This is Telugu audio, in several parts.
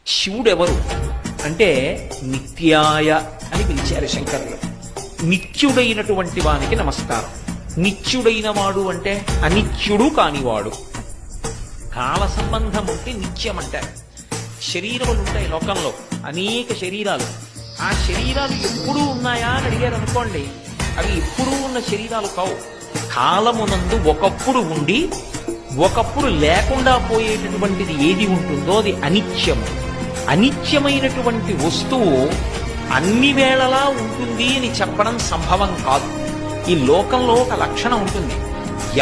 శివుడెవరు అంటే నిత్యాయ అని పిలిచారు శంకరులు. నిత్యుడైనటువంటి వానికి నమస్కారం. నిత్యుడైన వాడు అంటే అనిత్యుడు కానివాడు. కాల సంబంధం ఉంటే నిత్యం అంటారు. శరీరములు ఉంటాయి లోకంలో, అనేక శరీరాలు. ఆ శరీరాలు ఎప్పుడూ ఉన్నాయా అని అడిగారు అనుకోండి, అవి ఎప్పుడూ ఉన్న శరీరాలు కావు. కాలమునందు ఒకప్పుడు ఉండి ఒకప్పుడు లేకుండా పోయేటటువంటిది ఏది ఉంటుందో అది అనిత్యము. అనిత్యమైనటువంటి వస్తువు అన్ని వేళలా ఉంటుంది అని చెప్పడం సంభవం కాదు. ఈ లోకంలో ఒక లక్షణం ఉంటుంది,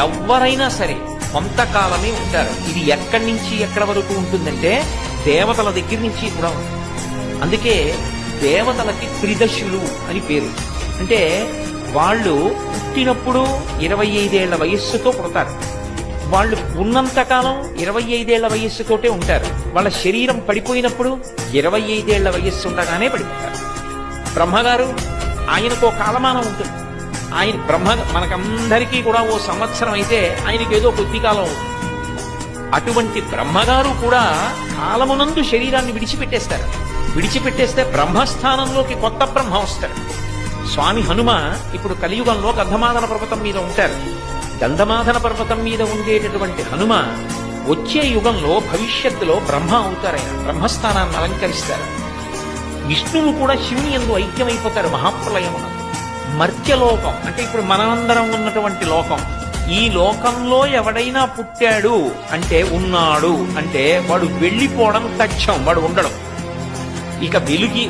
ఎవరైనా సరే కొంతకాలమే ఉంటారు. ఇది ఎక్కడి నుంచి ఎక్కడి వరకు ఉంటుందంటే దేవతల దగ్గర నుంచి కూడా ఉంటుంది. అందుకే దేవతలకి త్రిదశులు అని పేరు. అంటే వాళ్ళు పుట్టినప్పుడు 25 ఏళ్ల వయస్సుతో పుడతారు. వాళ్ళు ఉన్నంతకాలం 25 ఏళ్ల వయస్సుతోటే ఉంటారు. వాళ్ళ శరీరం పడిపోయినప్పుడు 25 ఏళ్ల వయస్సు ఉండగానే పడిపోతారు. బ్రహ్మగారు ఆయనకు ఒక కాలమానం ఉంటుంది. ఆయన మనకందరికీ కూడా ఓ సంవత్సరం అయితే ఆయనకి ఏదో కొద్ది కాలం ఉంటుంది. అటువంటి బ్రహ్మగారు కూడా కాలమునందు శరీరాన్ని విడిచిపెట్టేస్తారు. విడిచిపెట్టేస్తే బ్రహ్మస్థానంలోకి కొత్త బ్రహ్మ వస్తాడు. స్వామి హనుమ ఇప్పుడు కలియుగంలో గంధమాదన పర్వతం మీద ఉంటారు. గంధమాదన పర్వతం మీద ఉండేటటువంటి హనుమ వచ్చే యుగంలో భవిష్యత్తులో బ్రహ్మ అవుతారు. ఆయన బ్రహ్మస్థానాన్ని అలంకరిస్తారు. విష్ణువు కూడా శివుని యందు ఐక్యమైపోతారు మహాప్రలయమున. మర్త్యలోకం అంటే ఇప్పుడు మనందరం ఉన్నటువంటి లోకం. ఈ లోకంలో ఎవడైనా పుట్టాడు అంటే ఉన్నాడు అంటే వాడు వెళ్ళిపోవడం తథ్యం, వాడు ఉండడం. ఇక వెలుగి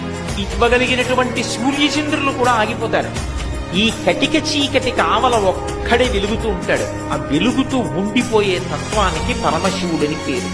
ఇవ్వగలిగినటువంటి సూర్యచంద్రులు కూడా ఆగిపోతారు. ఈ కటిక చీకటి కావల ఒక్కడే వెలుగుతూ ఉంటాడు. ఆ వెలుగుతూ ఉండిపోయే తత్వానికి పరమశివుడని పేరు.